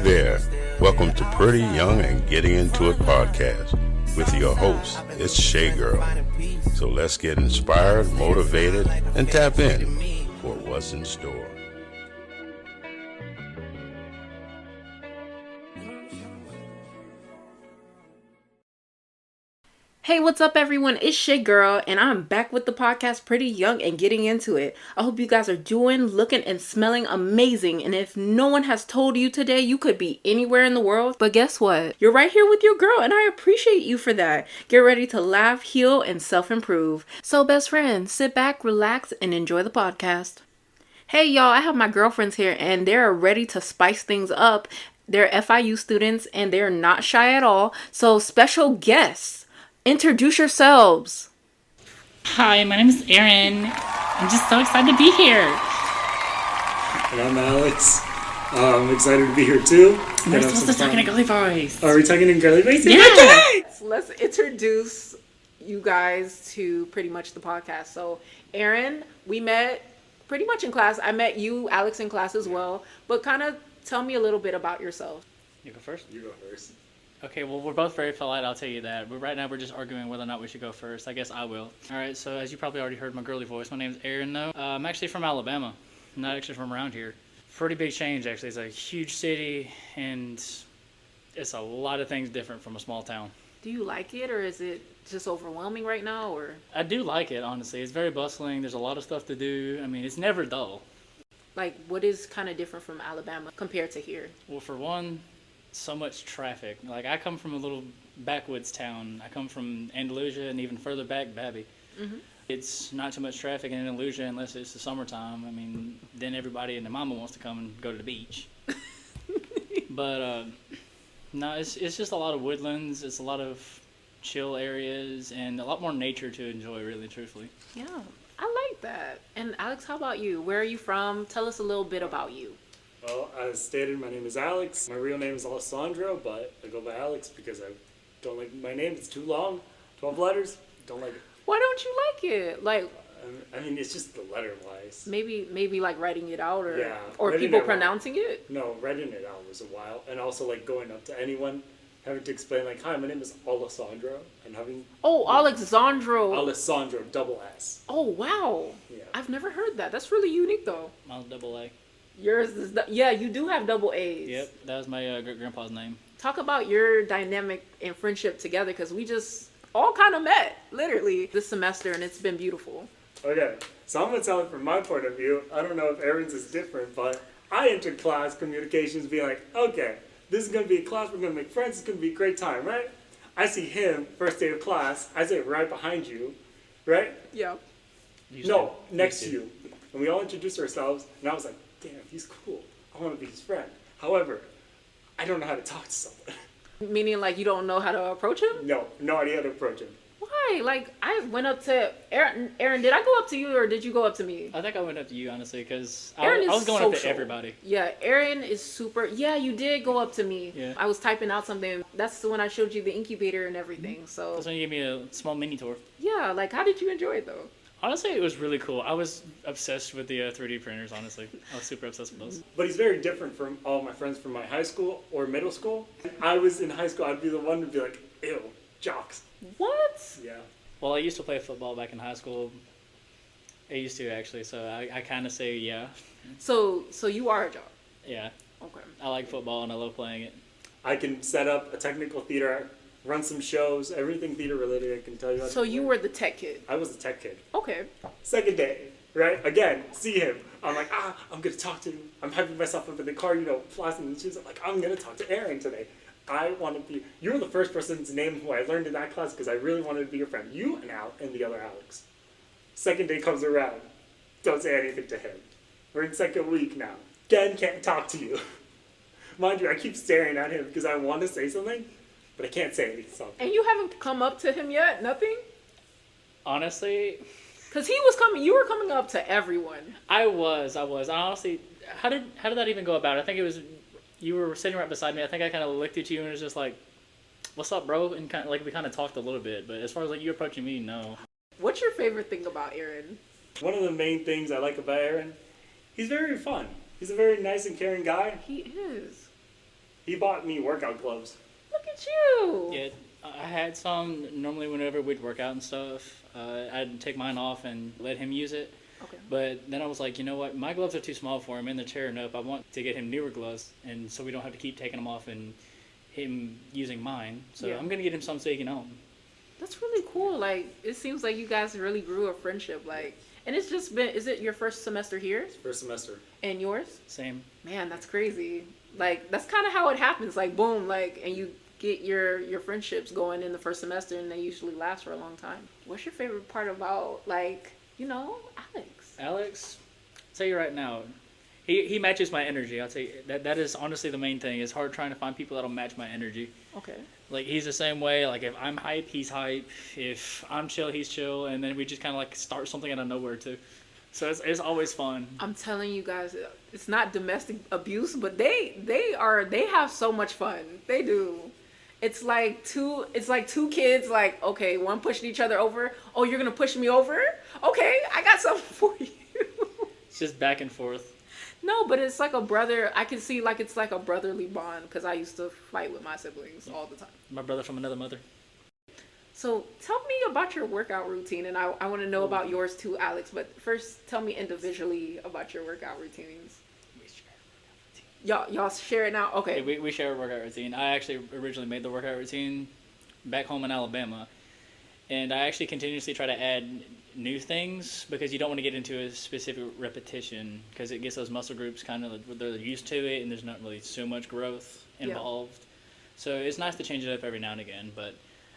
there. Welcome to Pretty Young and Getting Into It podcast with your host, it's Shay Girl. So let's get inspired, motivated, and tap in for what's in store. Hey, what's up everyone? It's Shay Girl and I'm back with the podcast Pretty Young and Getting Into It. I hope you guys are doing, looking, and smelling amazing. And if no one has told you today, you could be anywhere in the world. But guess what? You're right here with your girl and I appreciate you for that. Get ready to laugh, heal, and self-improve. So best friends, sit back, relax, and enjoy the podcast. Hey y'all, I have my girlfriends here and they're ready to spice things up. They're FIU students and they're not shy at all. So special guests. Introduce yourselves. Hi, my name is Erin. I'm just so excited to be here. And I'm Alex. I'm excited to be here too. We're supposed to talk in a girly voice. Are we talking in girly voice? Yeah. So let's introduce you guys to pretty much the podcast. So, Erin, we met pretty much in class. I met you, Alex, in class as well. But kind of tell me a little bit about yourself. You go first? You go first. Okay, well, we're both very polite, I'll tell you that. But right now, we're just arguing whether or not we should go first. I guess I will. All right, so as you probably already heard my girly voice, my name's Erin, though. I'm actually from Alabama. I'm not actually from around here. Pretty big change, actually. It's a huge city, and it's a lot of things different from a small town. Do you like it, or is it just overwhelming right now, or? I do like it, honestly. It's very bustling. There's a lot of stuff to do. I mean, it's never dull. Like, what is kind of different from Alabama compared to here? Well, for one, so much traffic. Like, I come from a little backwoods town. I come from Andalusia and even further back, Babby. Mm-hmm. It's not too much traffic in Andalusia unless it's the summertime. I mean, then everybody and their mama wants to come and go to the beach. But, no, it's just a lot of woodlands. It's a lot of chill areas and a lot more nature to enjoy, really, truthfully. Yeah, I like that. And Alex, how about you? Where are you from? Tell us a little bit about you. Well, as stated, my name is Alex. My real name is Alessandro, but I go by Alex because I don't like my name. It's too long. 12 letters. Don't like it. Why don't you like it? Like, I mean, it's just the letter-wise. maybe like writing it out, or Yeah, or writing people it out. pronouncing it. No, writing it out was a while. And also, like, going up to anyone, having to explain, like, hi, my name is Alessandro, and having... Oh, Alexandro. Alessandro, double S. Oh, wow. Yeah. I've never heard that. That's really unique, though. Mine's double A. Yours is, yeah, you do have double A's. Yep, that was my great-grandpa's name. Talk about your dynamic and friendship together, because we just all kind of met, literally, this semester, and it's been beautiful. Okay, so I'm going to tell it from my point of view. I don't know if Erin's is different, but I entered class communications being like, okay, this is going to be a class, we're going to make friends, it's going to be a great time, right? I see him, first day of class, I sit right behind you, right? Yeah. No, next to you. And we all introduced ourselves, and I was like, damn, he's cool. I want to be his friend. However, I don't know how to talk to someone. Meaning, like, you don't know how to approach him? No idea how to approach him. Why? Like, I went up to Erin, did I go up to you, or did you go up to me? I think I went up to you, honestly, because I Erin is was going up to social. everybody. Yeah, Erin is super. Yeah, you did go up to me. Yeah. I was typing out something. That's when I showed you the incubator and everything. Mm-hmm. So, That's when you gave me a small mini tour. yeah, like, how did you enjoy it, though? Honestly, it was really cool. I was obsessed with the 3D printers, honestly. I was super obsessed with those. But he's very different from all my friends from my high school or middle school. I was in high school, I'd be the one to be like, ew, jocks. What? Yeah. Well, I used to play football back in high school. I used to, actually, so I kind of say yeah. So you are a jock. Yeah. Okay. I like football, and I love playing it. I can set up a technical theater, run some shows, everything theater related I can tell you how to So do. you were the tech kid. I was the tech kid. Okay. Second day, right? Again, see him. I'm like, I'm going to talk to him. I'm hyping myself up in the car, flossing the shoes. I'm like, I'm going to talk to Erin today. I want to be... You were the first person's name who I learned in that class because I really wanted to be your friend. You and Al and the other Alex. Second day comes around. Don't say anything to him. We're in second week now. Again, can't talk to you. Mind you, I keep staring at him because I want to say something, but I can't say anything. And you haven't come up to him yet? Nothing? Honestly, Because you were coming up to everyone. I was. Honestly, how did that even go about? I think it was... You were sitting right beside me. I think I kind of looked at you and was just like, "What's up, bro?" And kind of, like, we kind of talked a little bit. But as far as like you approaching me, no. What's your favorite thing about Erin? One of the main things I like about Erin, he's very fun. He's a very nice and caring guy. He is. He bought me workout gloves. Look at you. Yeah, I had some. Normally, whenever we'd work out and stuff, I'd take mine off and let him use it. Okay. But then I was like, you know what? My gloves are too small for him, and they're tearing up. I want to get him newer gloves, and so we don't have to keep taking them off and him using mine. So Yeah. I'm gonna get him some so he can own them. That's really cool. Like, it seems like you guys really grew a friendship. Like, and it's just been, is it your first semester here? First semester. And yours? Same. Man, that's crazy. Like, that's kind of how it happens. Like, boom, like, and you get your friendships going in the first semester, and they usually last for a long time. What's your favorite part about, like, Alex? Alex, I'll tell you right now, he matches my energy. I'll tell you that is honestly the main thing. It's hard trying to find people that'll match my energy. Okay. Like, he's the same way. Like, if I'm hype, he's hype. If I'm chill, he's chill. And then we just kind of like start something out of nowhere too. So it's always fun. I'm telling you guys, it's not domestic abuse, but they have so much fun. They do. It's like two kids, like, okay, one pushing each other over. Oh, you're gonna push me over? Okay, I got something for you. It's just back and forth. No, but it's like a brother. I can see like it's like a brotherly bond because I used to fight with my siblings all the time. My brother from another mother. So tell me about your workout routine, and I want to know about yours too, Alex. But first, tell me individually about your workout routines. Y'all share it now? Okay. Yeah, we share a workout routine. I actually originally made the workout routine back home in Alabama. And I actually continuously try to add new things because you don't want to get into a specific repetition because it gets those muscle groups kind of, they're used to it and there's not really so much growth involved. Yeah. So it's nice to change it up every now and again, but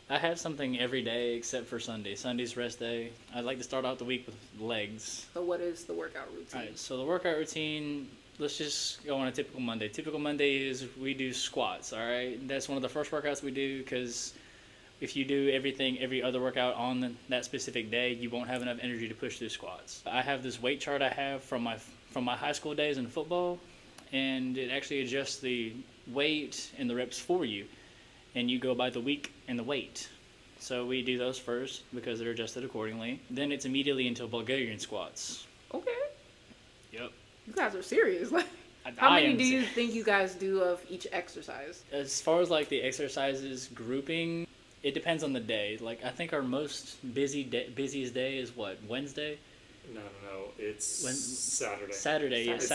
I have something every day except for Sunday. Sunday's rest day. I'd like to start out the week with legs. So what is the workout routine? All right, so the workout routine, let's just go on a typical Monday. Typical Monday is we do squats, all right? That's one of the first workouts we do because if you do every other workout on that specific day, you won't have enough energy to push through squats. I have this weight chart I have from my high school days in football, and it actually adjusts the weight and the reps for you. And you go by the week and the weight. So we do those first because they're adjusted accordingly. Then it's immediately into Bulgarian squats. Okay. Yep. You guys are serious. Like, how many do you think you guys do of each exercise? As far as like the exercises grouping, it depends on the day. Like I think our most busiest day is what, Wednesday? No. It's Saturday. Saturday, yeah. It's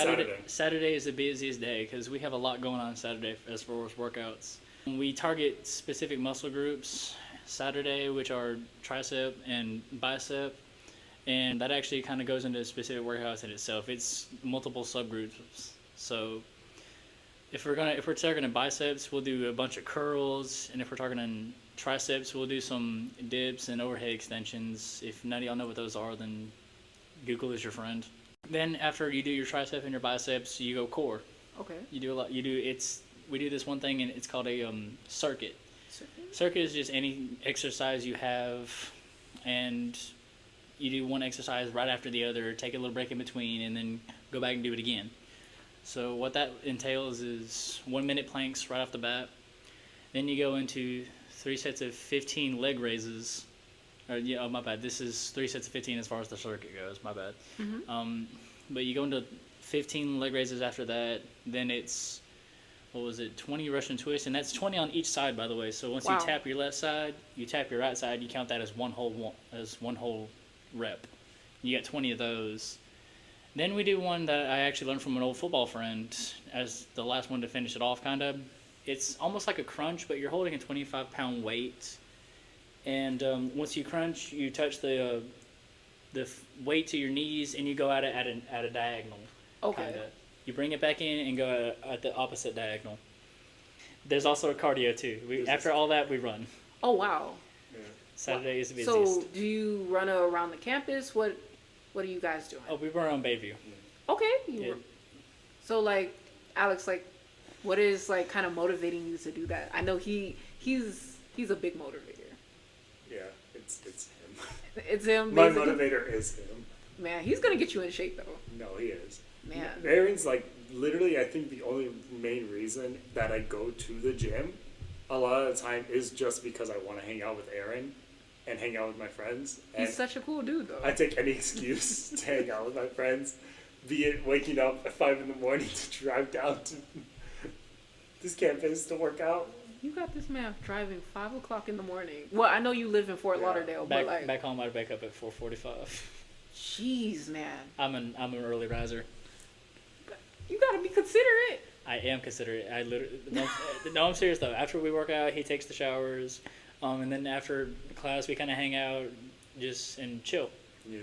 Saturday is the busiest day because we have a lot going on Saturday as far as workouts. We target specific muscle groups Saturday, which are tricep and bicep, and that actually kind of goes into specific workouts in itself. It's multiple subgroups. So if we're targeting biceps, we'll do a bunch of curls, and if we're targeting triceps, we'll do some dips and overhead extensions. If none of y'all know what those are, then Google is your friend. Then after you do your tricep and your biceps, you go core. Okay. You do a lot. We do this one thing, and it's called a circuit. Circuit is just any exercise you have, and you do one exercise right after the other, take a little break in between, and then go back and do it again. So what that entails is 1 minute planks right off the bat. Then you go into 3 sets of 15 leg raises. My bad. This is 3 sets of 15 as far as the circuit goes. My bad. Mm-hmm. But you go into 15 leg raises after that. Then it's 20 Russian twists, and that's 20 on each side, by the way. So once you tap your left side, you tap your right side, you count that as one whole rep. You got 20 of those. Then we do one that I actually learned from an old football friend as the last one to finish it off, kind of. It's almost like a crunch, but you're holding a 25-pound weight. And once you crunch, you touch the weight to your knees, and you go at it at a diagonal. Okay. Kinda. You bring it back in and go at the opposite diagonal. There's also a cardio too. After all that, we run. Oh wow. Yeah. Saturday is the busiest. So do you run around the campus? What are you guys doing? Oh, we run around Bayview. Okay. Yeah. So like, Alex, like, what is like kind of motivating you to do that? I know he's a big motivator. Yeah, it's him. It's him. My basically. motivator is him. Man, he's gonna get you in shape though. No, he is. Man. Aaron's like literally, I think the only main reason that I go to the gym a lot of the time is just because I want to hang out with Aaron and hang out with my friends. And He's such a cool dude though. I take any excuse to hang out with my friends, be it waking up at 5 a.m. to drive down to this campus to work out. You got this man driving 5 o'clock in the morning. Well, I know you live in Fort Lauderdale, but like, Back home, I'd wake up at 4:45. jeez, man, I'm an early riser. you gotta be considerate. I am considerate. I literally no, I'm serious though. After we work out, he takes the showers, and then after class we kind of hang out, and chill. Yeah.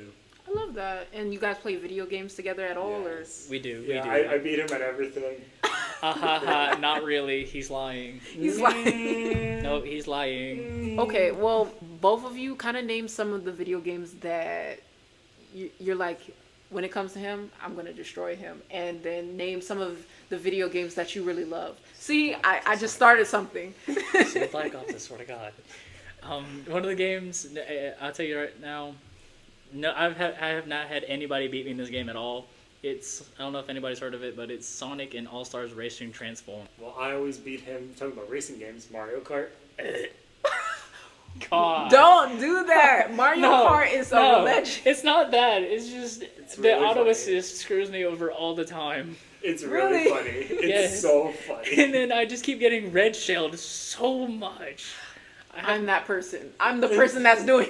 I love that. And you guys play video games together at all, Yes. We do. Yeah, We do. I beat him at everything. Not really. He's lying. or he's like, No, he's lying. okay, well, both of you kind of name some of the video games that you're like, when it comes to him, I'm gonna destroy him, and then name some of the video games that you really love. See, I just started something. So Black Ops, I swear to God. One of the games, I'll tell you right now. No, I have not had anybody beat me in this game at all. I don't know if anybody's heard of it, but it's Sonic and All Stars Racing Transform. Well, I always beat him, talking about racing games, Mario Kart. God. Don't do that. Mario Kart is a legend. It's not that. It's just the really auto funny. assist screws me over all the time. It's really, Really? funny. It's Yes. so funny. And then I just keep getting red shelled so much. I'm that person. I'm the person that's doing.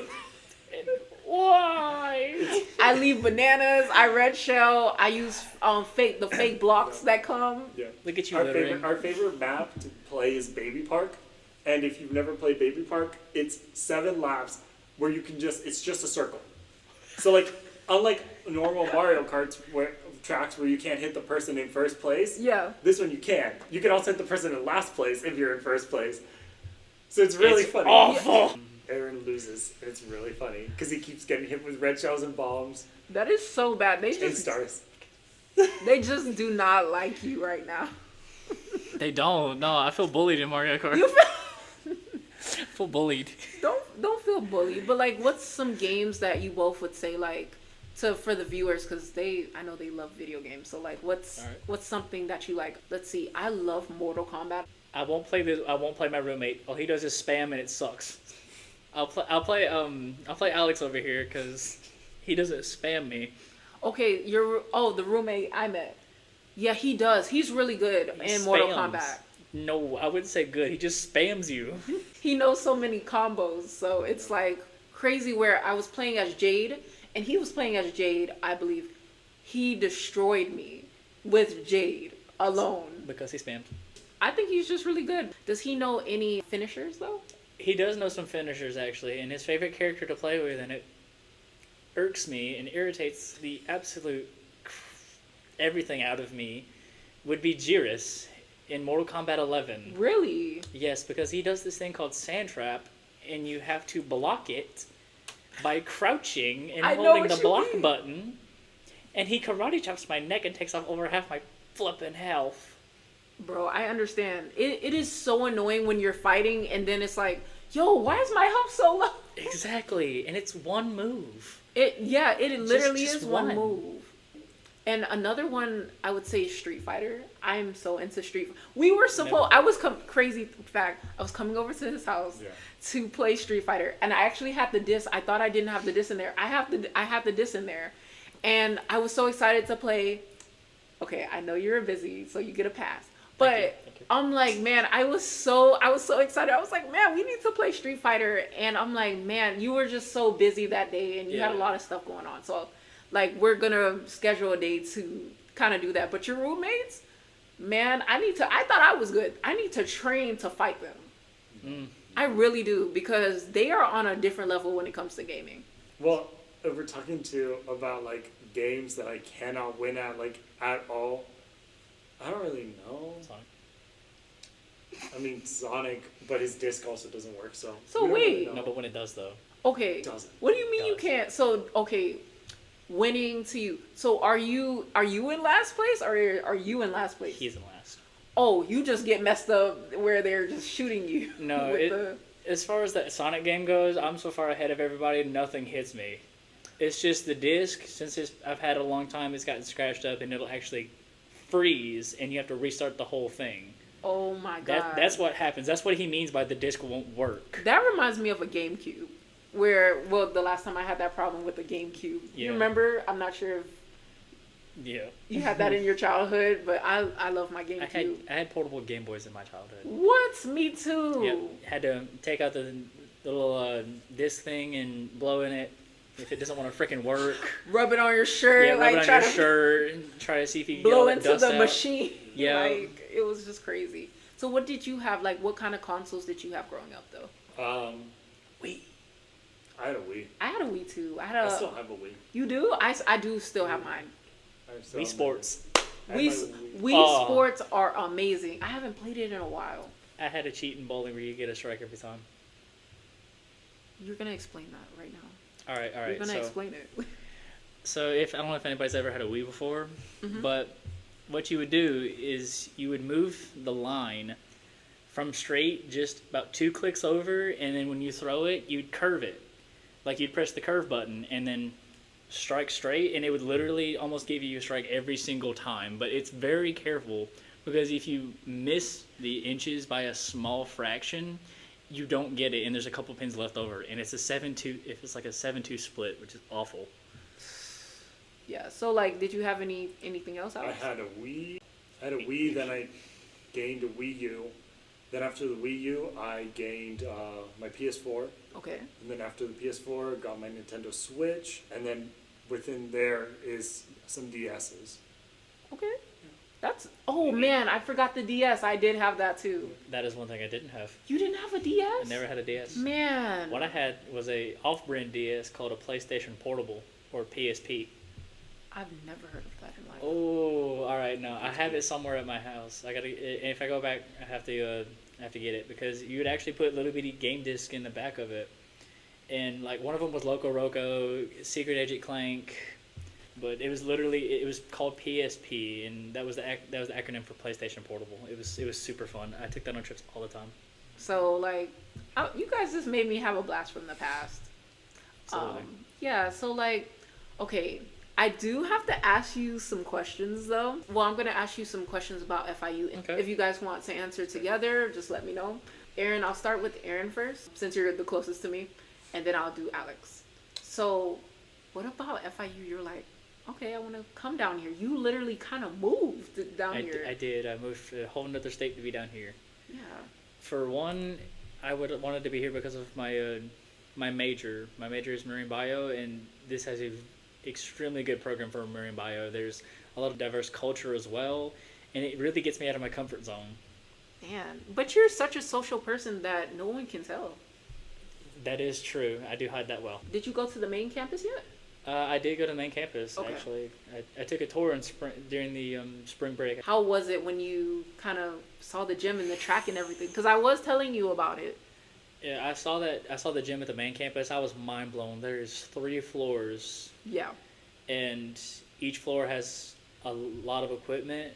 Why? I leave bananas. I red shell. I use the fake blocks that come. Yeah. Look at you Our littering. favorite map to play is Baby Park, and if you've never played Baby Park, it's 7 laps where it's just a circle. So like, unlike normal Mario Karts tracks where you can't hit the person in first place, Yeah. this one you can. You can also hit the person in last place if you're in first place. So it's really It's funny. awful. Aaron loses, and it's really funny because he keeps getting hit with red shells and bombs That is so bad. and stars. They just do not like you right now. They don't. No, I feel bullied in Mario Kart. You feel, I feel bullied. don't feel bullied, but like, what's some games that you both would say like for the viewers, because I know they love video games. So like, what's something that you like? Let's see. I love Mortal Kombat. I won't play my roommate. All he does is spam and it sucks. I'll play Alex over here because he doesn't spam me. Okay, the roommate I met. Yeah, he does. He's really good He in Mortal spams. Kombat. No, I wouldn't say good. He just spams you. He knows so many combos, so it's like crazy. Where I was playing as Jade, and he was playing as Jade, I believe. He destroyed me with Jade alone. Because he spammed. I think he's just really good. Does he know any finishers though? He does know some finishers actually, and his favorite character to play with, and it irks me and irritates the absolute everything out of me, would be Jiris in Mortal Kombat 11. Really? Yes, because he does this thing called Sand Trap, and you have to block it by crouching and I know holding what the you block mean. button, and he karate chops my neck and takes off over half my flippin' health. Bro, I understand. It is so annoying when you're fighting and then it's like, yo, why is my health so low? Exactly, and it's one move. It literally just is one one. move. And another one I would say is Street Fighter. I'm so into Street. We were supposed. I was crazy fact. I was coming over to his house to play Street Fighter, and I actually had the disc. I thought I didn't have the disc in there. I have the disc in there, and I was so excited to play. Okay, I know you're busy, so you get a pass. But Thank you. I'm like, man, I was so excited. I was like, man, we need to play Street Fighter. And I'm like, man, you were just so busy that day and you had a Yeah. lot of stuff going on. So like, we're going to schedule a day to kind of do that. But your roommates, man, I thought I was good. I need to train to fight them. Mm. I really do, because they are on a different level when it comes to gaming. Well, we're talking about like games that I cannot win at all. I don't really know. Sonic. I mean Sonic, but his disc also doesn't work. So So we don't really wait. know. No, but when it does though. Okay. It doesn't. What do you mean you Does. can't? So, okay, winning to you. So are you in last place, or are you in last place? He's in last. Oh, you just get messed up where they're just shooting you. No, with as far as that Sonic game goes, I'm so far ahead of everybody, nothing hits me. It's just the disc, I've had it a long time, it's gotten scratched up and it'll actually freeze and you have to restart the whole thing. Oh my god. That's what happens. That's what he means by the disc won't work. That reminds me of a GameCube, where the last time I had that problem with the GameCube. You Yeah. remember? I'm not sure if Yeah. You had that in your childhood, but I love my GameCube. I had portable Game Boys in my childhood. What? Me too. Yep. Had to take out the little disc thing and blow in it if it doesn't want to freaking work. Rub it on your shirt. Yeah, like rub it on try your to shirt and try to see if you can get all blow that into dust the out. machine. Yeah. Like, it was just crazy. So what did you have? Like, what kind of consoles did you have growing up, though? Wii. I had a Wii. I had a Wii too. I still have a Wii. You do? I do still have mine. I still Wii have Sports. my Wii. I have my Wii. Wii Sports are amazing. I haven't played it in a while. I had a cheat in bowling where you get a strike every time. You're gonna explain that right now. All right. You're gonna explain it. So I don't know if anybody's ever had a Wii before, Mm-hmm. but what you would do is you would move the line from straight just about 2 clicks over, and then when you throw it, you'd curve it. Like you'd press the curve button and then strike straight, and it would literally almost give you a strike every single time. But it's very careful because if you miss the inches by a small fraction, you don't get it, and there's a couple pins left over, and it's a 7-2. If it's like a 7-2 split, which is awful. Yeah. So like, did you have anything else? I Alex? had a Wii. Then I gained a Wii U. Then after the Wii U, I gained my PS4. Okay. And then after the PS4, got my Nintendo Switch. And then within there is some DSs. Okay. Oh man, I forgot the DS. I did have that too. That is one thing I didn't have. You didn't have a DS? I never had a DS. Man. What I had was a off-brand DS called a PlayStation Portable, or PSP. I've never heard of that in my life. Oh, all right. No, I have it somewhere at my house. I gotta. And if I go back, I have to get it because you would actually put little bitty game disc in the back of it, and like one of them was Loco Roco, Secret Agent Clank, but it was called PSP, and that was the acronym for PlayStation Portable. It was super fun. I took that on trips all the time. So like, you guys just made me have a blast from the past. Absolutely. Yeah. So like, okay. I do have to ask you some questions, though. Well, I'm going to ask you some questions about FIU. Okay. If you guys want to answer together, just let me know. Aaron, I'll start with Aaron first, since you're the closest to me, and then I'll do Alex. So, what about FIU? You're like, okay, I want to come down here. You literally kind of moved down here. I did. I moved to a whole other state to be down here. Yeah. For one, I wanted to be here because of my my major. My major is marine bio, and this has a extremely good program for marine bio. There's a lot of diverse culture as well, and it really gets me out of my comfort zone. Man, but you're such a social person that no one can tell. That is true. I do hide that well. Did you go to the main campus yet? I did go to the main campus, Okay. actually. I took a tour during the spring break. How was it when you kind of saw the gym and the track and everything? Because I was telling you about it. Yeah, I saw the gym at the main campus. I was mind blown. There's 3 floors, Yeah. and each floor has a lot of equipment.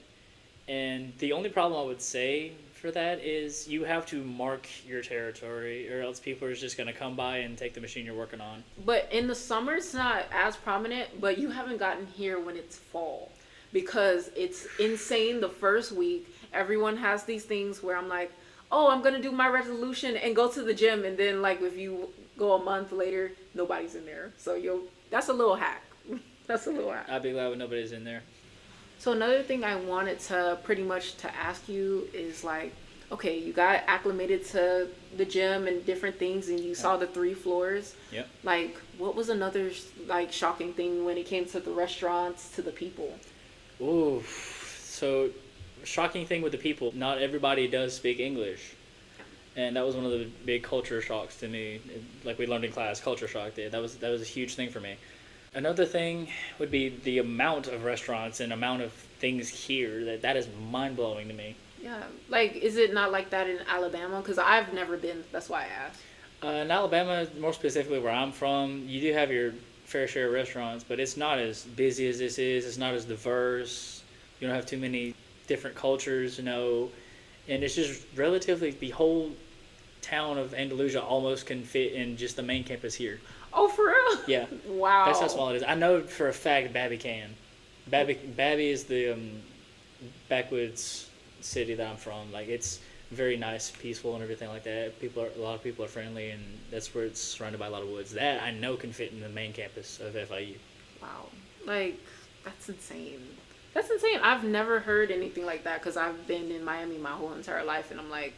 And the only problem I would say for that is you have to mark your territory, or else people are just going to come by and take the machine you're working on. But in the summer, it's not as prominent, but you haven't gotten here when it's fall. Because it's insane the first week. Everyone has these things where I'm like, oh, I'm going to do my resolution and go to the gym. And then, like, if you go a month later, nobody's in there. So that's a little hack. That's a little hack. I'd be glad when nobody's in there. So another thing I wanted to pretty much to ask you is like, okay, you got acclimated to the gym and different things, and you saw the 3 floors. Yep. Like, what was another like shocking thing when it came to the restaurants, to the people? Ooh, so shocking thing with the people, not everybody does speak English. And that was one of the big culture shocks to me. Like we learned in class, culture shock. That was a huge thing for me. Another thing would be the amount of restaurants and amount of things here. That is mind-blowing to me. Yeah, like, is it not like that in Alabama? Because I've never been. That's why I asked. In Alabama, more specifically where I'm from, you do have your fair share of restaurants, but it's not as busy as this is. It's not as diverse. You don't have too many different cultures, and it's just relatively, the whole town of Andalusia almost can fit in just the main campus here. Oh, for real? Yeah. Wow. That's how small it is. I know for a fact Babby can. Babby is the backwoods city that I'm from. Like, it's very nice, peaceful, and everything like that. A lot of people are friendly, and that's where it's surrounded by a lot of woods. That I know can fit in the main campus of FIU. Wow. Like, That's insane. That's insane. I've never heard anything like that because I've been in Miami my whole entire life, and I'm like,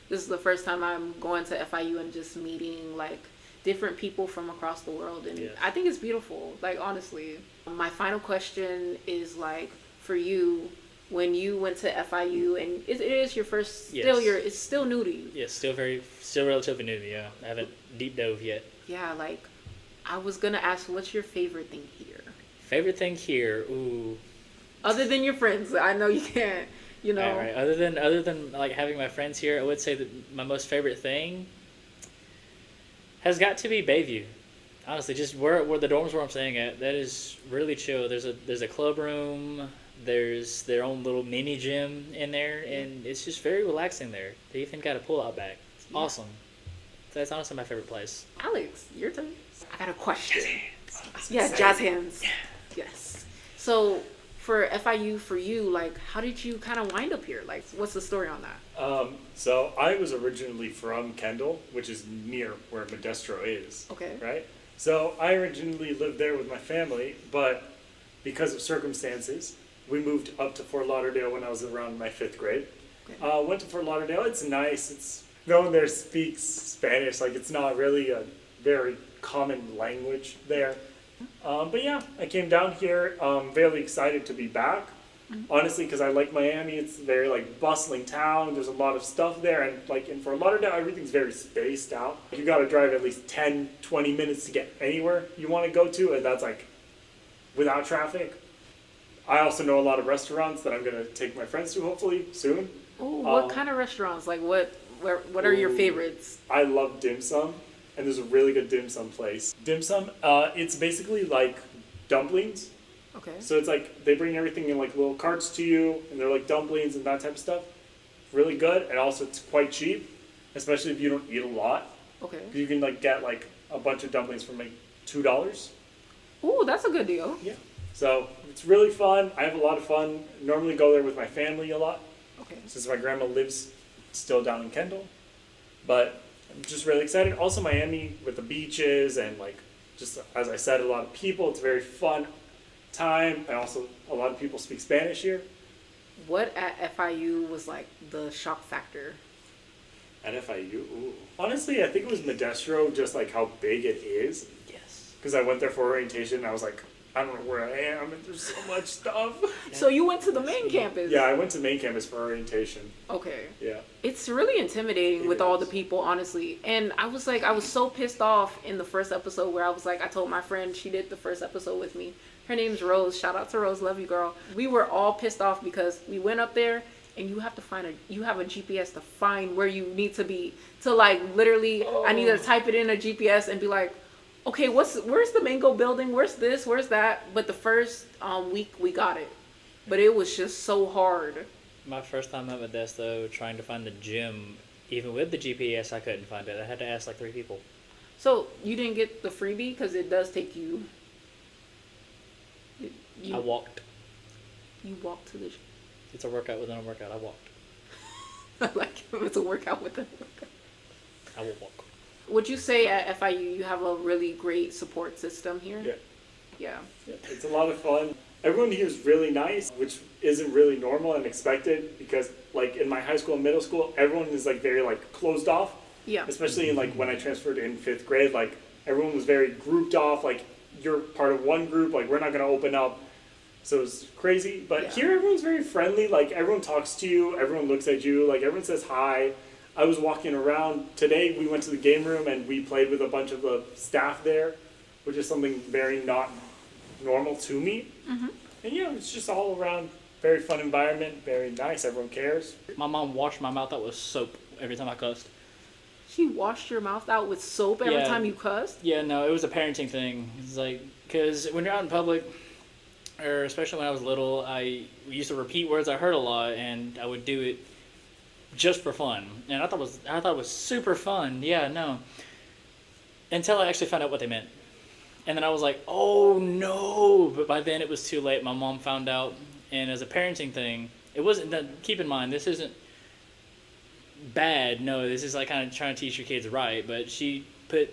this is the first time I'm going to FIU and just meeting like different people from across the world, and Yes. I think it's beautiful. Like honestly, my final question is like for you, when you went to FIU, and it is your first, still Yes. it's still new to you. Yeah, still relatively new to me. Yeah, I haven't deep dove yet. Yeah, like I was gonna ask, what's your favorite thing here? Favorite thing here? Ooh. Other than your friends, I know you can't, you know. All right. Other than like having my friends here, I would say that my most favorite thing has got to be Bayview. Honestly, just where the dorms where I'm staying at, that is really chill. There's a club room. There's their own little mini gym in there, and it's just very relaxing there. They even got a pull out back. It's Yeah. awesome. That's honestly my favorite place. Alex, your turn. I got a question. Yeah, jazz hands. Yes. So for FIU, for you, like, how did you kind of wind up here? Like, what's the story on that? So I was originally from Kendall, which is near where Modesto is. Okay. Right? So I originally lived there with my family, but because of circumstances, we moved up to Fort Lauderdale when I was around my 5th grade. Okay. Went to Fort Lauderdale. It's nice. It's no one there speaks Spanish. Like it's not really a very common language there. But yeah, I came down here. Very excited to be back. Honestly, because I like Miami. It's a very like bustling town. There's a lot of stuff there, and like in Fort Lauderdale, everything's very spaced out. You got to drive at least 10, 20 minutes to get anywhere you want to go to, and that's like without traffic. I also know a lot of restaurants that I'm gonna take my friends to hopefully soon. Ooh, what kind of restaurants? Like, what are your Ooh. favorites? I love dim sum, and there's a really good dim sum place. Dim sum, it's basically like dumplings. Okay. So it's like they bring everything in like little carts to you, and they're like dumplings and that type of stuff. Really good, and also it's quite cheap, especially if you don't eat a lot. Okay. You can like get like a bunch of dumplings for like $2. Ooh, that's a good deal. Yeah. So it's really fun. I have a lot of fun. Normally go there with my family a lot, Okay. since my grandma lives still down in Kendall. But I'm just really excited. Also Miami with the beaches and like just as I said, a lot of people. It's a very fun time, and also a lot of people speak Spanish here. What at FIU was like the shock factor? At FIU, ooh. Honestly, I think it was Modesto, just like how big it is. Yes. Because I went there for orientation, and I was like, I don't know where I am, and there's so much stuff. So you went to the main campus? Yeah, I went to main campus for orientation. Okay. Yeah. It's really intimidating It with all the is. people, honestly. And I was like, I was so pissed off in the first episode where I was like, I told my friend, she did the first episode with me. Her name's Rose. Shout out to Rose. Love you, girl. We were all pissed off because we went up there and you have to you have a GPS to find where you need to be. To like literally, I need to type it in a GPS and be like, okay, where's the Mango building? Where's this? Where's that? But the first week we got it. But it was just so hard. My first time at Modesto, trying to find the gym, even with the GPS, I couldn't find it. I had to ask like 3 people. So you didn't get the freebie because it does take you. I walked. You walk to the. It's a workout within a workout. I walked. Like it's a workout with them. I will walk. Would you say at FIU you have a really great support system here? Yeah. Yeah. Yeah, it's a lot of fun. Everyone here is really nice, which isn't really normal and expected because, like, in my high school and middle school, everyone is like very like closed off. Yeah. Especially in like when I transferred in 5th grade, like everyone was very grouped off. Like you're part of one group. Like we're not gonna open up. So it's crazy. But Yeah. here, everyone's very friendly. Like everyone talks to you. Everyone looks at you. Like everyone says hi. I was walking around today. We went to the game room and we played with a bunch of the staff there, which is something very not normal to me. Mm-hmm. And yeah, it's just all around very fun environment, very nice. Everyone cares. My mom washed my mouth out with soap every time I cussed. She washed your mouth out with soap every Yeah. time you cussed? Yeah, no, it was a parenting thing. It's like, because when you're out in public, or especially when I was little, I used to repeat words I heard a lot, and I would do it just for fun. And I thought it was super fun. Yeah, no. Until I actually found out what they meant. And then I was like, oh no! But by then it was too late. My mom found out, and as a parenting thing, it wasn't. Keep in mind, this isn't bad. No, this is like kind of trying to teach your kids right. But she put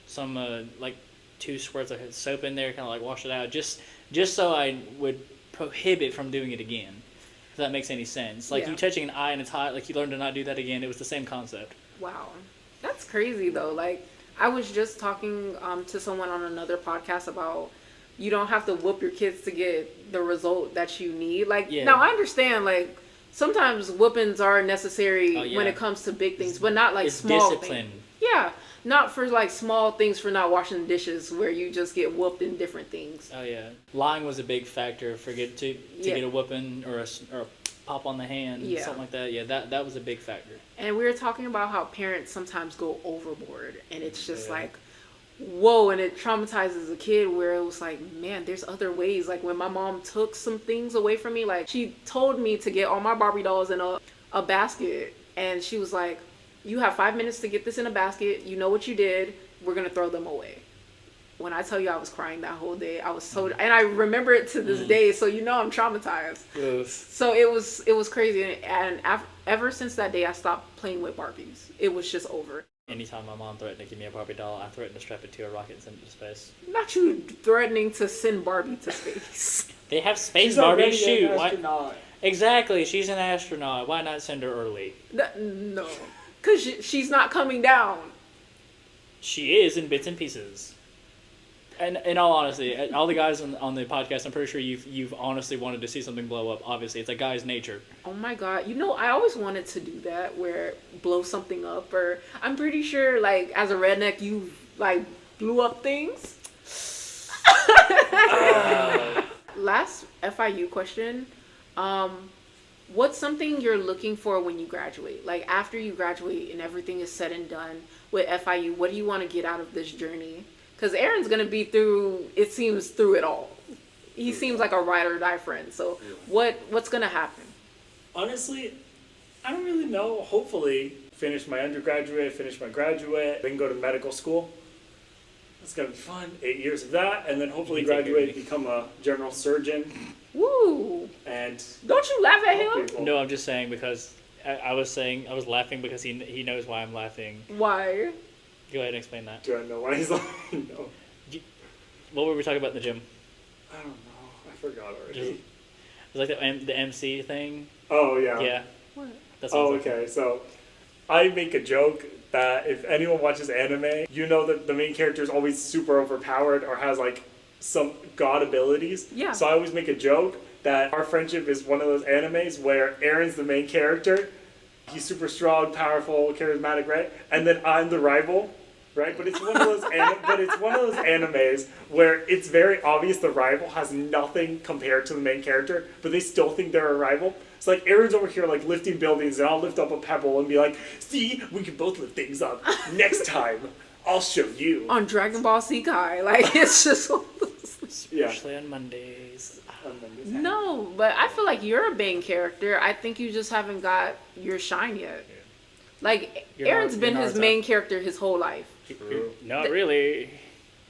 some like 2 squirts of soap in there, kind of like wash it out, just just so I would prohibit from doing it again. If that makes any sense. Like, Yeah. you touching an eye and it's hot, like, you learn to not do that again. It was the same concept. Wow. That's crazy though. Like, I was just talking to someone on another podcast about you don't have to whoop your kids to get the result that you need. Like, Yeah. now I understand, like, sometimes whoopings are necessary Oh, yeah. when it comes to big things, but not like It's small discipline. things. Yeah. Not for like small things for not washing the dishes where you just get whooped in different things. Oh, yeah. Lying was a big factor to Yeah. get a whooping or a pop on the hand, Yeah. something like that. Yeah, that was a big factor. And we were talking about how parents sometimes go overboard, and it's just Yeah. like, whoa, and it traumatizes a kid where it was like, man, there's other ways. Like when my mom took some things away from me, like she told me to get all my Barbie dolls in a basket, and she was like, you have 5 minutes to get this in a basket. You know what you did. We're going to throw them away. When I tell you I was crying that whole day, I was so, and I remember it to this day, so you know I'm traumatized. Oof. So it was crazy, and ever since that day, I stopped playing with Barbies. It was just over. Anytime my mom threatened to give me a Barbie doll, I threatened to strap it to a rocket and send it to space. Not you threatening to send Barbie to space. They have space She's Barbie. already Shoot, an why? astronaut. Exactly, she's an astronaut. Why not send her early? No, because she's not coming down. She is in bits and pieces. And in all honesty, all the guys on the podcast, I'm pretty sure you've honestly wanted to see something blow up. Obviously, it's a guy's nature. Oh my god, you know, I always wanted to do that, where blow something up, or I'm pretty sure, like, as a redneck, you like blew up things. Last FIU question. What's something you're looking for when you graduate? Like, after you graduate and everything is said and done with FIU, what do you want to get out of this journey? Because Aaron's going to be through it all. He seems like a ride or die friend. So what's going to happen? Honestly, I don't really know. Hopefully, finish my undergraduate, finish my graduate, then go to medical school. It's gonna be fun. 8 years of that, and then hopefully You can take graduate, it. become a general surgeon, Woo! and Don't you laugh at help him? people. No, I'm just saying because I was laughing because he knows why I'm laughing. Why? Go ahead and explain that. Do I know why he's like? No, What were we talking about in the gym? I don't know. I forgot already. Just- It was like the MC thing. Oh yeah. Yeah. What? That's Oh okay. So I make a joke that if anyone watches anime, you know that the main character is always super overpowered or has like some god abilities. Yeah. So I always make a joke that our friendship is one of those animes where Aaron's the main character. He's super strong, powerful, charismatic, right? And then I'm the rival, right? But it's one of those animes where it's very obvious the rival has nothing compared to the main character, but they still think they're a rival. It's like Aaron's over here like lifting buildings, and I'll lift up a pebble and be like, "See, we can both lift things up. Next time, I'll show you." On Dragon Ball Z Kai. Like, it's just... Yeah. Especially on Mondays. No, but I feel like you're a main character. I think you just haven't got your shine yet. Like, Aaron's been his main character his whole life. Not really.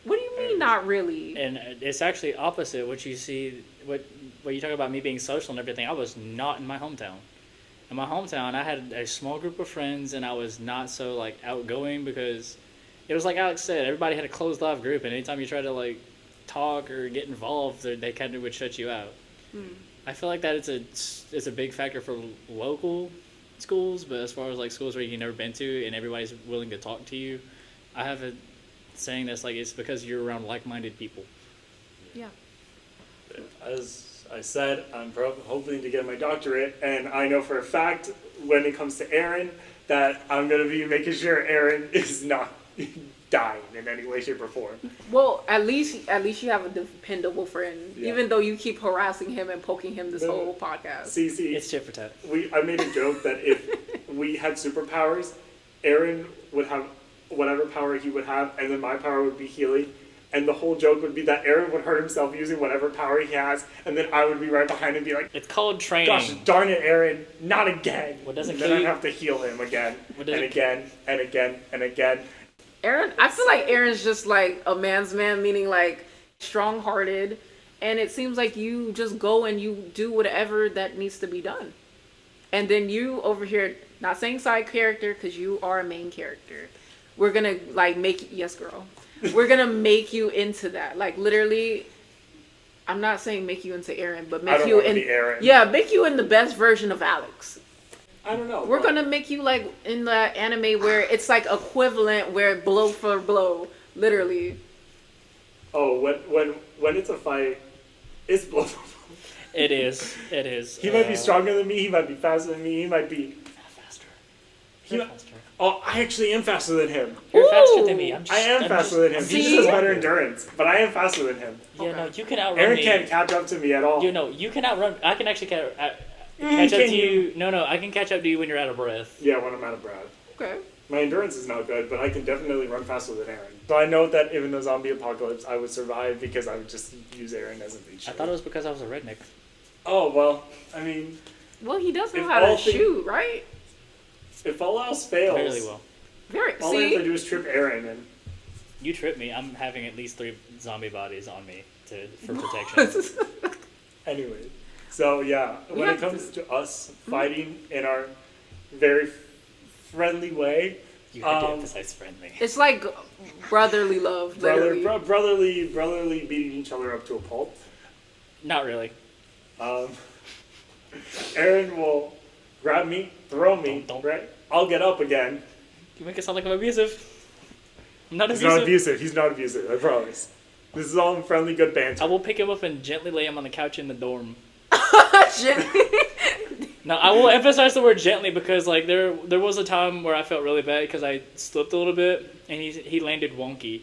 What do you mean, not really? And it's actually opposite what you see. What you talk about me being social and everything. I was not in my hometown. In my hometown, I had a small group of friends, and I was not so like outgoing because it was like Alex said. Everybody had a closed off group, and anytime you try to like talk or get involved, they kind of would shut you out. I feel like that it's a big factor for local schools, but as far as like schools where you've never been to and everybody's willing to talk to you, I have a saying that's like it's because you're around like-minded people. Yeah. As I said, I'm hoping to get my doctorate, and I know for a fact when it comes to Aaron that I'm going to be making sure Aaron is not dying in any way, shape, or form. Well, at least you have a dependable friend, Yeah. even though you keep harassing him and poking him this whole podcast. See, It's tit for tat. I made a joke that if we had superpowers, Aaron would have whatever power he would have, and then my power would be healing. And the whole joke would be that Aaron would hurt himself using whatever power he has, and then I would be right behind and be like, It's called training. "Gosh darn it, Aaron, not again!" What doesn't and then kill I'd you- have to heal him again, What and doesn't- again, and again, and again. Aaron, I feel like Aaron's just like a man's man, meaning like strong-hearted, and it seems like you just go and you do whatever that needs to be done. And then you over here, not saying side character because you are a main character. We're gonna like make yes, girl. We're gonna make you into that. Like literally, I'm not saying make you into Aaron, but I make don't you wanna in be Aaron. Yeah, make you in the best version of Alex. I don't know. We're but- gonna make you like in the anime where it's like equivalent, where blow for blow, literally. Oh, when it's a fight, it's blow. It is. It is. He might be stronger than me. He might be faster than me. He might be. Faster. He You're might, faster. oh, I actually am faster than him. You're faster Ooh. than me. I'm just, I am I'm faster than him. I'm He just See? has better endurance, but I am faster than him. Yeah, no, you can outrun Aaron me. can't catch up to me at all. You know, you can outrun. I can actually catch up can to you? you. No, I can catch up to you when you're out of breath. Yeah, when I'm out of breath. Okay. My endurance is not good, but I can definitely run faster than Aaron. So I know that even in the zombie apocalypse, I would survive because I would just use Aaron as a lead I shield. thought it was because I was a redneck. Oh, well, I mean, Well, he does know If how to all thing- shoot, right? if all else fails, Fairly well. Very. all I have to See, do is trip Aaron, and You trip me. I'm having at least 3 zombie bodies on me for protection. anyway. So yeah, We when it have comes to us fighting in our very friendly way, You had to emphasize friendly. it's like brotherly love, literally. brotherly beating each other up to a pulp. Not really. Aaron will grab me, throw me, Don't. right? I'll get up again. You make it sound like I'm abusive. I'm not He's abusive. not abusive. He's not abusive. I promise. This is all friendly, good banter. I will pick him up and gently lay him on the couch in the dorm. Now I will emphasize the word gently because like there was a time where I felt really bad because I slipped a little bit and he landed wonky,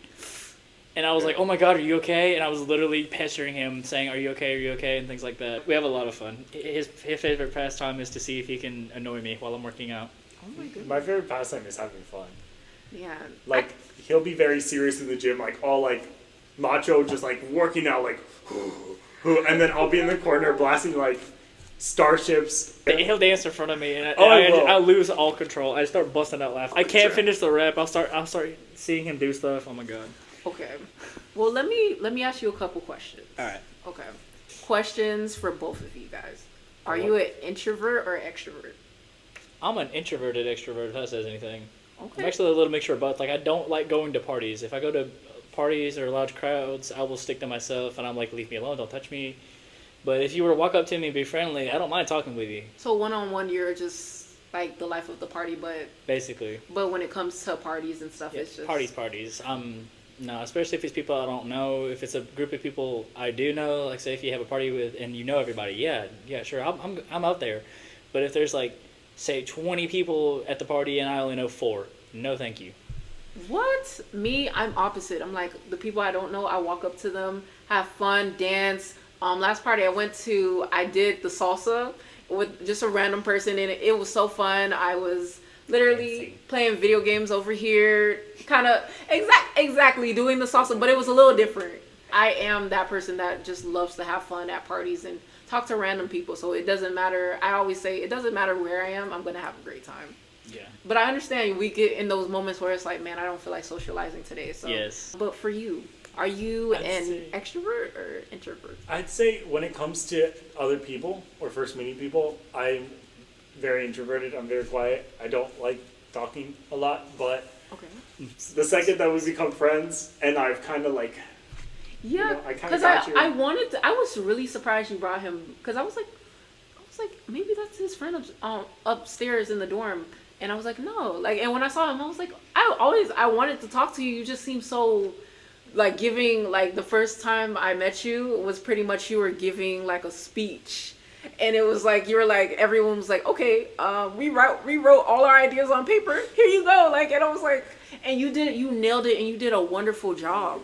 and I was like, oh my god, are you okay? And I was literally pestering him saying, are you okay? Are you okay? And things like that. We have a lot of fun. His favorite pastime is to see if he can annoy me while I'm working out. Oh my goodness. My favorite pastime is having fun. Yeah. Like he'll be very serious in the gym, like all like macho, just like working out, like, and then I'll be in the corner blasting like starships. He'll dance in front of me, and I will. I lose all control. I start busting out laughing. I can't finish the rep. I'll start seeing him do stuff. Oh my god! Okay. Well, let me ask you a couple questions. All right. Okay. Questions for both of you guys. Are you an introvert or extrovert? I'm an introverted extrovert. If that says anything. I'm Okay. actually a little mixture of both. Like I don't like going to parties. If I go to parties or large crowds, I will stick to myself, and I'm like, leave me alone. Don't touch me. But if you were to walk up to me and be friendly, I don't mind talking with you. So one-on-one, you're just like the life of the party, Basically. but when it comes to parties and stuff, Yeah, it's just parties. No, especially if it's people I don't know. If it's a group of people I do know, like say if you have a party with and you know everybody, yeah, sure, I'm out there. But if there's like say 20 people at the party and I only know 4, no, thank you. What? Me, I'm opposite. I'm like the people I don't know. I walk up to them, have fun, dance. Last party I went to, I did the salsa with just a random person, and it was so fun. I was literally Fancy. playing video games over here, kind of exactly doing the salsa, but it was a little different. I am that person that just loves to have fun at parties and talk to random people. So it doesn't matter. I always say it doesn't matter where I am. I'm gonna have a great time. Yeah. But I understand we get in those moments where it's like, man, I don't feel like socializing today. So. Yes. But for you, are you I'd an say- extrovert or introvert? I'd say when it comes to other people or first meeting people, I'm very introverted. I'm very quiet. I don't like talking a lot, but Okay. the second that we become friends and I've kind of like, Yeah, I kinda because got you. I wanted to. I was really surprised you brought him because I was like, maybe that's his friend upstairs in the dorm, and I was like, no, like, and when I saw him, I was like, I wanted to talk to you. You just seem so, like, giving, like, the first time I met you was pretty much you were giving like a speech. And it was like you were like everyone was like, okay, we wrote all our ideas on paper. Here you go, like, and I was like, and you nailed it, and you did a wonderful job.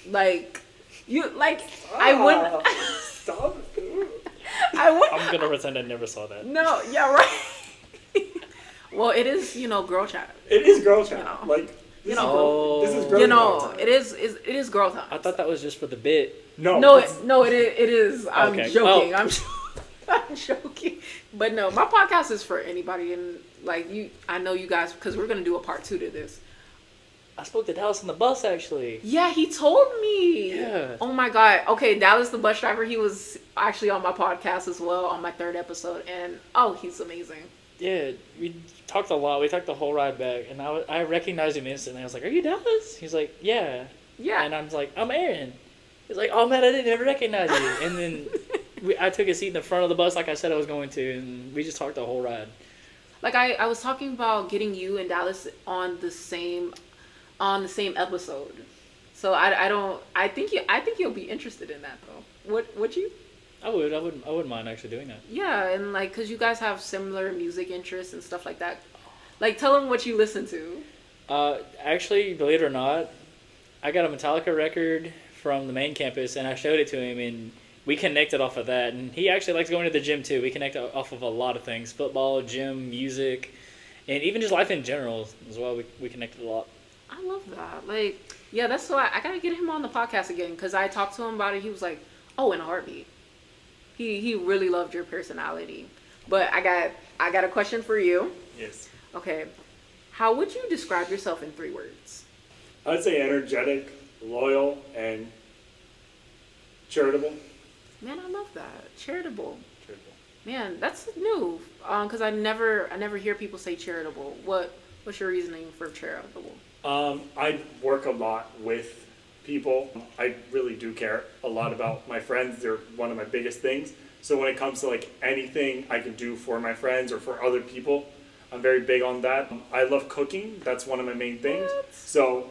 Like, you like I wouldn't. Stop. I would. I'm gonna pretend I never saw that. No, yeah, right. Well, it is, girl chat. It is girl chat. You know. Like, this, know. is girl You chat know, time. it is girl time. I thought that was just for the bit. No, No, it's- it is. I'm Okay. joking. Oh. I'm joking. But no, my podcast is for anybody, and like you, I know you guys because we're gonna do a part 2 to this. I spoke to Dallas on the bus actually. Yeah, he told me. Yeah. Oh my god. Okay, Dallas, the bus driver, he was actually on my podcast as well on my 3rd episode, and he's amazing. Yeah, we talked a lot. We talked the whole ride back, and I recognized him instantly. I was like, "Are you Dallas?" He's like, "Yeah." Yeah. And I'm like, "I'm Aaron." He's like, "Oh man, I didn't even recognize you." And then I took a seat in the front of the bus like I said I was going to, and we just talked the whole ride. Like I was talking about getting you and Dallas on the same episode. So I think you'll be interested in that though. Would you? I wouldn't mind actually doing that. Yeah, and like cuz you guys have similar music interests and stuff like that. Like tell them what you listen to. Actually, believe it or not, I got a Metallica record from the main campus, and I showed it to him, and we connected off of that. And he actually likes going to the gym too. We connect off of a lot of things: football, gym, music, and even just life in general as well. We connected a lot. I love that. Like, yeah, that's why I gotta get him on the podcast again because I talked to him about it. He was like, "Oh, in a heartbeat." He really loved your personality. But I got a question for you. Yes. Okay, how would you describe yourself in 3 words? I'd say energetic, loyal, and charitable. Man, I love that. Charitable. Charitable. Man, that's new. Because I never hear people say charitable. What's your reasoning for charitable? I work a lot with people. I really do care a lot about my friends. They're one of my biggest things. So when it comes to like anything I can do for my friends or for other people, I'm very big on that. I love cooking. That's one of my main things. What? So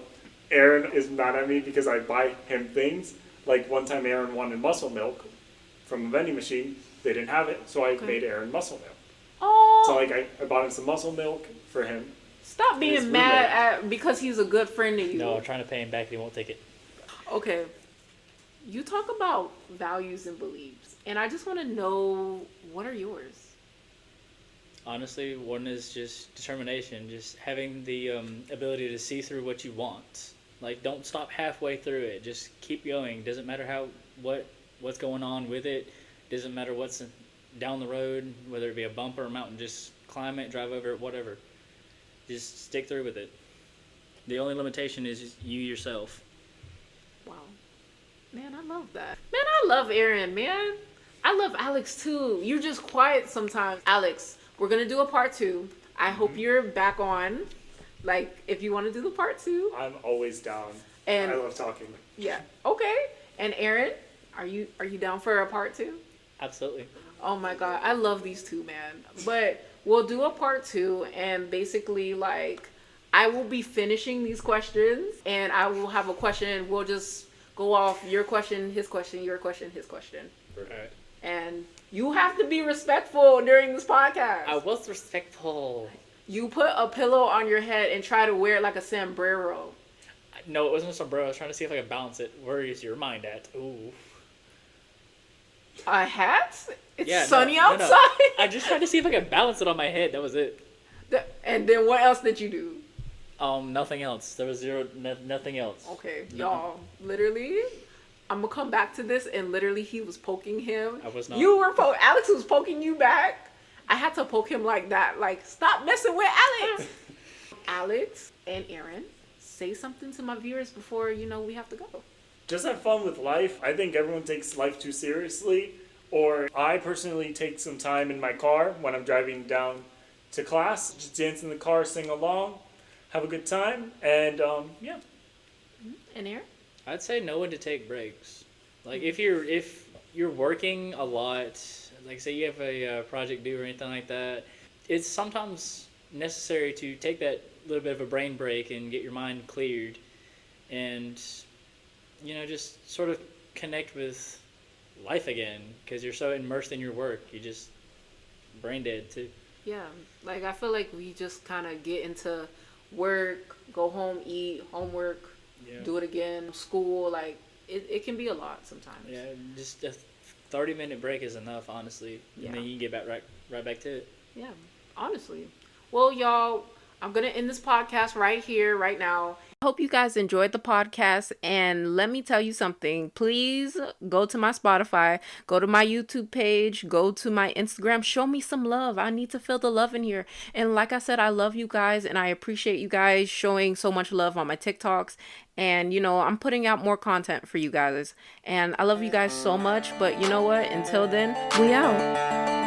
Aaron is mad at me because I buy him things. Like one time Aaron wanted muscle milk from a vending machine. They didn't have it, so I made Aaron muscle milk. Oh, So like I bought him some muscle milk for him. stop his being mad at because he's a good friend to you. No, I'm trying to pay him back, and he won't take it. Okay. You talk about values and beliefs, and I just want to know what are yours? Honestly, one is just determination, just having the ability to see through what you want. Like, don't stop halfway through it. Just keep going. Doesn't matter what's going on with it. Doesn't matter what's down the road, whether it be a bump or a mountain. Just climb it, drive over it, whatever. Just stick through with it. The only limitation is you yourself. Wow. Man, I love that. Man, I love Aaron, man. I love Alex too. You're just quiet sometimes. Alex, we're going to do a part 2. I hope you're back on. Like, if you want to do the part 2. I'm always down. And I love talking. yeah. Okay. And Aaron, are you down for a part 2? Absolutely. Oh my god, I love these two, man. But we'll do a part 2 and basically like I will be finishing these questions and I will have a question. We'll just go off your question, his question, your question, his question. All right. And you have to be respectful during this podcast. I was respectful. You put a pillow on your head and try to wear it like a sombrero. No, it wasn't a sombrero. I was trying to see if I could balance it. Where is your mind at? Ooh. A hat? It's Yeah, sunny no. outside. I just tried to see if I could balance it on my head. That was it. And then what else did you do? Nothing else. There was nothing else. Okay, y'all, literally, I'm gonna come back to this, and literally, he was poking him. I was not. You were Alex was poking you back. I had to poke him like that. Like, stop messing with Alex. Alex and Aaron, say something to my viewers before we have to go. Just have fun with life. I think everyone takes life too seriously. Or I personally take some time in my car when I'm driving down to class. Just dance in the car, sing along, have a good time, and yeah. And Aaron? I'd say know when to take breaks. Like if you're working a lot, like say you have a project due or anything like that, it's sometimes necessary to take that little bit of a brain break and get your mind cleared, and just sort of connect with life again because you're so immersed in your work, you just brain dead too. Yeah, like I feel like we just kind of get into work, go home, eat, homework, do it again, school. Like it can be a lot sometimes. Yeah, just a 30-minute break is enough, honestly. Yeah. And then you can get right back to it. Yeah, honestly. Well, y'all, I'm going to end this podcast right here, right now. I hope you guys enjoyed the podcast. And let me tell you something. Please go to my Spotify, go to my YouTube page, go to my Instagram. Show me some love. I need to feel the love in here. And like I said, I love you guys and I appreciate you guys showing so much love on my TikToks. And, I'm putting out more content for you guys. And I love you guys so much. But you know what? Until then, we out.